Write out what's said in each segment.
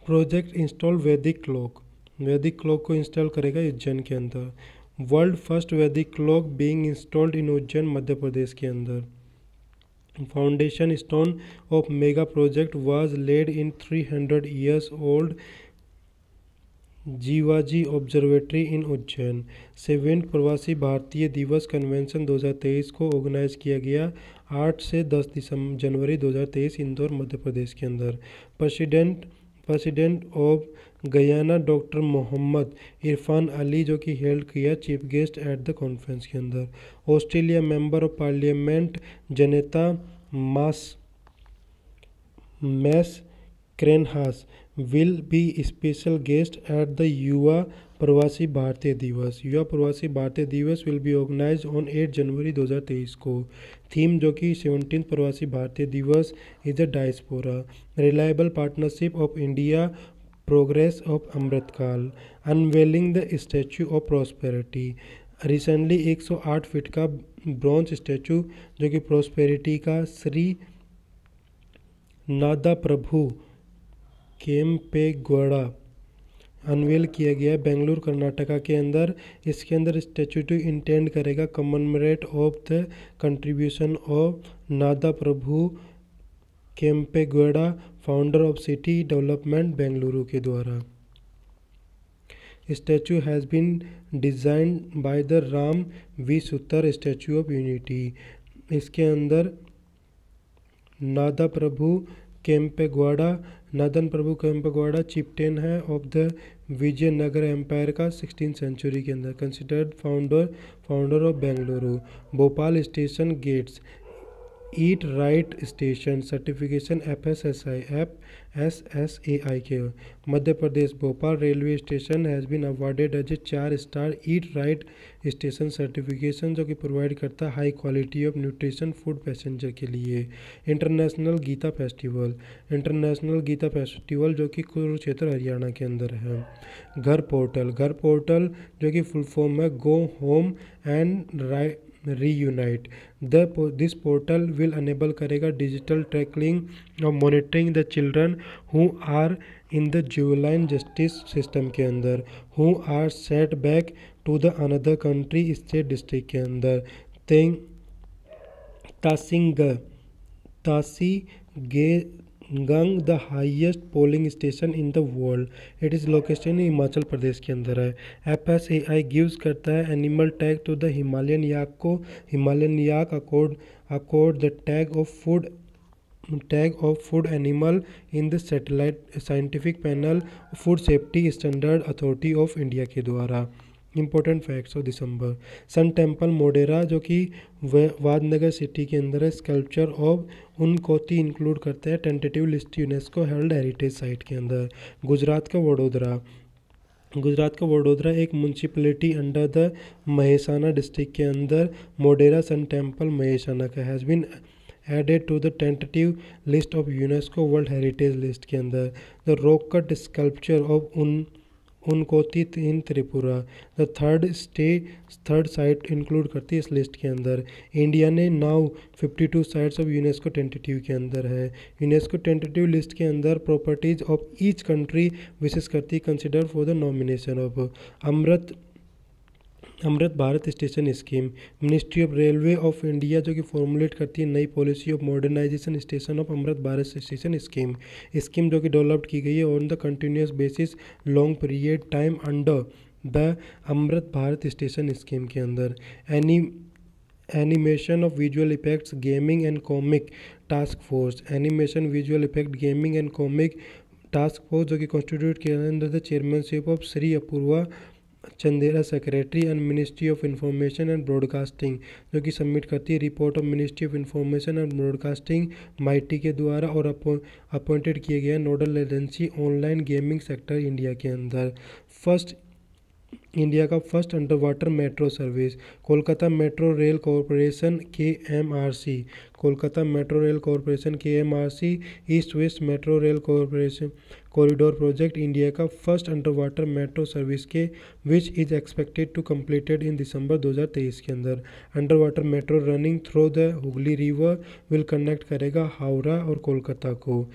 Project install Vedic clock को install करेगा उज्जैन के अंदर। World first Vedic clock being installed in Ujjain Madhya Pradesh के अंदर। Foundation stone of mega project was laid in 300 years old Jiwaji observatory in Ujjain. 7th Pravasi Bharatiya दिवस convention 2023 को ऑर्गेनाइज किया गया 8 से 10 जनवरी 2023 इंदौर मध्य प्रदेश के अंदर। President of Guyana doctor Mohamed Irfaan Ali जो कि हेल्ड किया chief guest at the conference के अंदर। Australia member of parliament Zaneta Mascarenhas will be special guest at the Yuva Pravasi Bharatiya Divas. Yuva Pravasi Bharatiya Divas will be organise on 8 January 2023 को। Theme जो कि 17 Pravasi Bharatiya Divas is the diaspora, reliable partnership of India, progress of Amritkaal, unveiling the statue of prosperity. Recently 108 feet का bronze statue जो कि prosperity का श्री नादा Prabhu Kempegowda unwell किया गया बेंगलुरु कर्नाटका के अंदर। इसके अंदर स्टैच्यू इंटेंड करेगा commemorate of the contribution of Nada Prabhu Kempegowda founder of city development Bengaluru के द्वारा। Statue has been designed by the Ram V Sutar statue of unity. इसके अंदर नादन प्रभु केम्पेगौड़ा चिफ्टेन है ऑफ द विजयनगर एम्पायर का 16th सेंचुरी के अंदर। Considered founder of Bengaluru. Bhopal station gets eat right station certification FSSAI के। Madhya Pradesh Bhopal railway station has been awarded as a 4 star eat right station certification जो कि provide करता है high quality of nutrition food passenger के लिए। International Gita festival जो कि कुरुक्षेत्र हरियाणा के अंदर है। घर पोर्टल जो कि फुल फॉर्म है go home and reunite। This portal will enable करेगा डिजिटल ट्रैकिंग और monitoring the children who are in the juvenile justice system के अंदर, who are set back to the another country state district के अंदर। Tashigang the highest polling station in the world, it is location Himachal Pradesh के अंदर है। FSAI gives करता है animal tag to the Himalayan yak को। Himalayan yak accord the tag of food animal in the satellite scientific panel food safety standard authority of India के द्वारा। Important facts of December. Sun temple Modhera जो कि Vadnagar city के अंदर है। Sculpture of उनकोती include करते हैं tentative list UNESCO held heritage site के अंदर। गुजरात का वडोदरा एक municipality under the Mehsana district के अंदर मोडेरा सन टेम्पल महेसाना का has been added to the tentative list of UNESCO world heritage list के अंदर। The rock cut sculpture of Unakoti in Tripura the third site include करती है इस लिस्ट के अंदर। इंडिया ने now 52 sites of UNESCO tentative के अंदर है। यूनेस्को टेंटेटिव लिस्ट के अंदर प्रॉपर्टीज ऑफ ईच कंट्री विशेष करती consider for the nomination of Amrit Bharat station scheme. Ministry of railway of India जो कि फॉर्मुलेट करती है नई policy of modernisation station of Amrit Bharat station scheme जो कि डेवलप्ड की गई है on the continuous basis long period time under the Amrit Bharat station scheme के अंदर। Animation of visual effects gaming and comic task force. Animation visual effect gaming and comic task force जो कि constitute किया under the chairmanship of Shri Apurva Chandra secretary and ministry of information and broadcasting जो कि submit करती है report of ministry of information and broadcasting MeitY के द्वारा और अपॉइंटेड किए गए nodal agency online gaming sector India के अंदर। इंडिया का first underwater metro service. Kolkata metro rail corporation KMRC east west metro rail corporation corridor project India का first underwater metro service के which is expected to completed in दिसंबर 2023 के अंदर। Under water metro running through the Hooghly river will connect करेगा हावड़ा और कोलकाता को।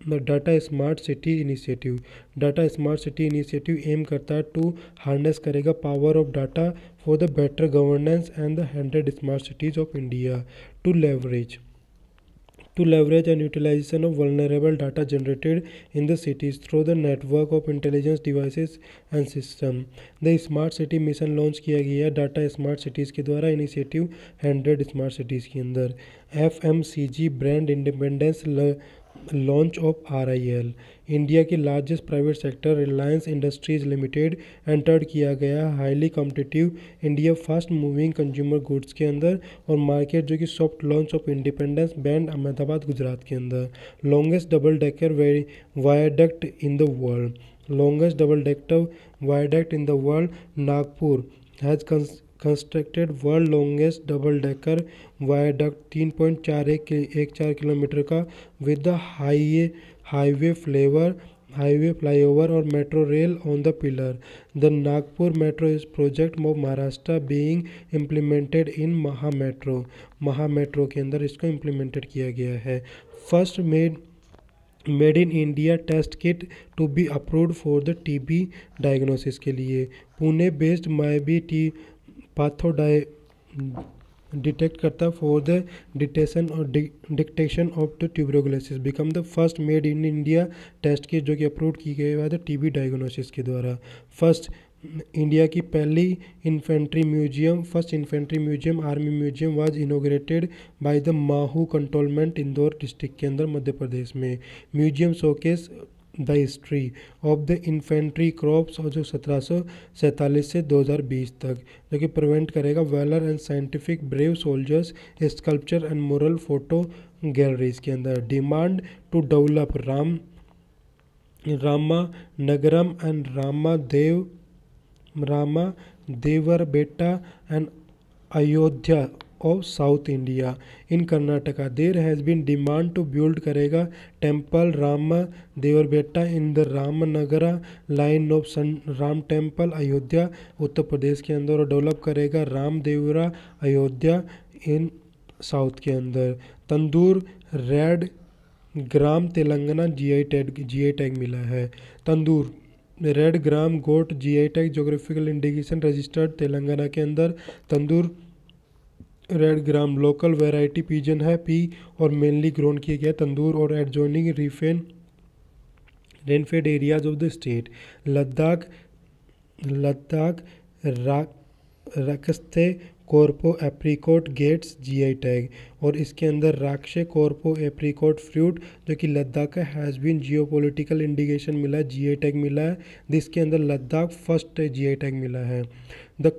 Data smart city initiative. Data smart city initiative M करता है to harness करेगा power of data for the better governance and the 100 smart cities of India to leverage and utilization of vulnerable data generated in the cities through the network of intelligence devices and system. The smart city mission launch किया गया है data smart cities के द्वारा initiative 100 smart cities के अंदर। FMCG brand independence launch of RIL। India की largest private sector Reliance industries limited entered किया गया highly competitive India fast moving consumer goods के अंदर और मार्केट जो कि soft launch of independence brand Ahmedabad Gujarat के अंदर। Longest double decker viaduct in the world. Longest double decker viaduct in the world Nagpur has constructed world longest double decker viaduct 3.414 kilometre का with the highway flyover और metro rail on the pillar. The Nagpur metro is project of Maharashtra being implemented in Maha Metro के अंदर इसको implemented किया गया है। First made in India test kit to be approved for the TB diagnosis के लिए। Pune based मायबी पाथो डिटेक्ट करता for the detection of the tuberculosis become the first made in India test kit जो कि approve की गई है TB diagnosis के द्वारा। फर्स्ट इंडिया की पहली first infantry museum army museum was inaugurated by the माहू कंटोनमेंट इंदौर डिस्ट्रिक्ट के अंदर मध्य प्रदेश में। Museum showcase the history of the infantry crops और जो 1747 से 2020 तक जो कि प्रिवेंट करेगा valour and scientific brave soldiers sculpture and mural photo galleries के अंदर। Demand to develop Ramanagaram and Rama Devarabetta and Ayodhya of South India in Karnataka. There has been demand to build करेगा temple Ram Devarabetta in the Ramanagara line of Ram temple Ayodhya Uttar Pradesh के अंदर और develop करेगा Ram Devara Ayodhya in south के अंदर। Tandur red gram Telangana GI tag मिला है। Tandur red gram got GI tag geographical indication registered Telangana के अंदर। Tandur red gram local variety pigeon है पी और मेनली ग्रोन किया गया तंदूर और adjoining rainfed areas of the state. Ladakh Raktsey Karpo apricot gets GI tag और इसके अंदर राक्षे कॉर्पो एप्रिकॉट फ्रूट जो कि लद्दाख का हैज़ बीन जियोपॉलिटिकल इंडिकेशन मिला है GI टैग मिला है जिसके अंदर लद्दाख फर्स्ट GI टैग मिला है। The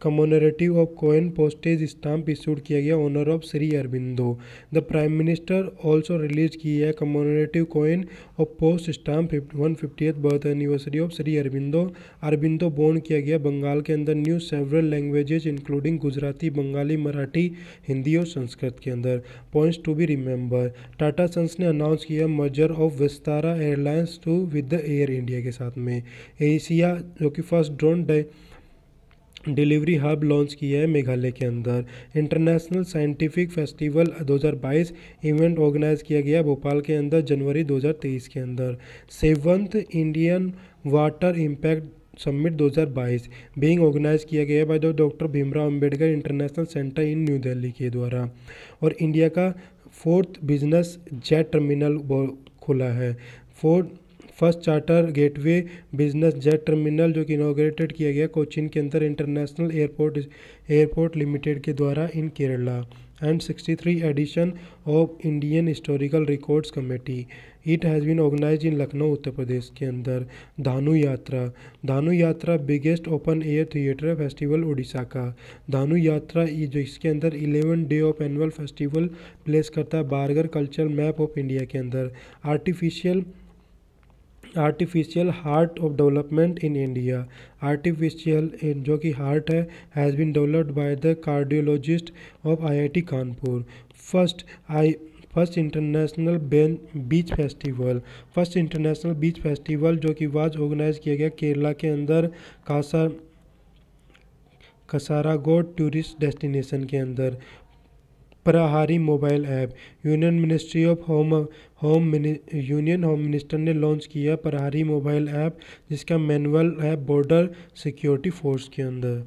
commemorative of coin postage stamp issued किया गया honour of Shri Aurobindo. The prime minister also release किया है commemorative coin of post stamp 150th birth anniversary of Shri Aurobindo born किया गया बंगाल के अंदर। New several languages including Gujarati Bengali Marathi Hindi और संस्कृत के अंदर। Points to be remember Tata sons ने अनाउंस किया merger of Vistara airlines with the air India के साथ में। एशिया जो कि first drone delivery hub launch किया है मेघालय के अंदर। International scientific festival 2022 event organise किया गया भोपाल के अंदर जनवरी 2023 के अंदर। 7th Indian water impact summit 2022 being organise किया गया by the doctor Bhimrao Ambedkar international centre in New Delhi के द्वारा। और इंडिया का 4th बिजनेस जेट टर्मिनल खुला है। First charter gateway business jet terminal जो कि इनॉग्रेटेड किया गया कोचिन के अंदर इंटरनेशनल एयरपोर्ट लिमिटेड के द्वारा in Kerala. And 63 edition of Indian historical records committee it has been organise in Lucknow Uttar Pradesh के अंदर। Dhanu Yatra biggest open air theatre festival Odisha का। धानु यात्रा जो इसके अंदर 11 day of annual festival place करता है Bargarh cultural map of India के अंदर। Artificial heart of development in India. Artificial जो कि हार्ट है has been developed by the cardiologist of IIT Kanpur. First international beach festival जो कि वाज ऑर्गेनाइज किया गया केरला के अंदर कासारागोड टूरिस्ट डेस्टिनेशन के अंदर। प्रहारी mobile app. Union ministry of union home minister ने लॉन्च किया प्रहारी मोबाइल ऐप, जिसका मैनुअल है बॉर्डर सिक्योरिटी फोर्स के अंदर।